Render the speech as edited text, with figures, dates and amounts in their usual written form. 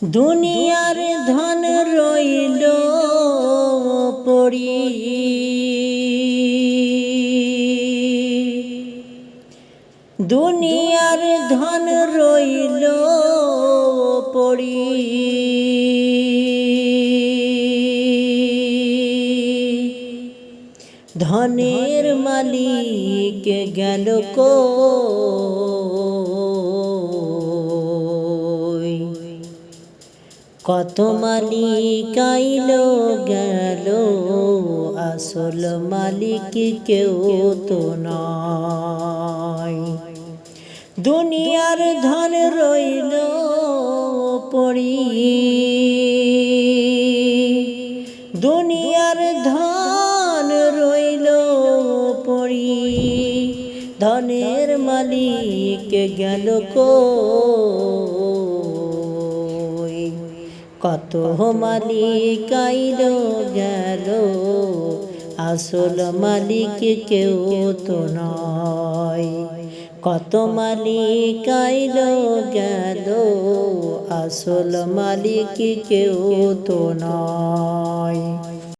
দুনিয়ার ধন রইল পড়ি, দুনিয়ার ধন রইল পড়ি, ধনের মালিক গেল কই, কত মালিক আইল গেল, আসল মালিক কেউ তো নাই। দুনিয়ার ধন রইল পড়ি, দুনিয়ার ধন রইল পড়ি, ধনের মালিক গেল কই, কত মালিক আইল গেল, আসল মালিক কেউ তো নয়। কত মালিক আইল গেল, আসল মালিক কেউ তো নয়।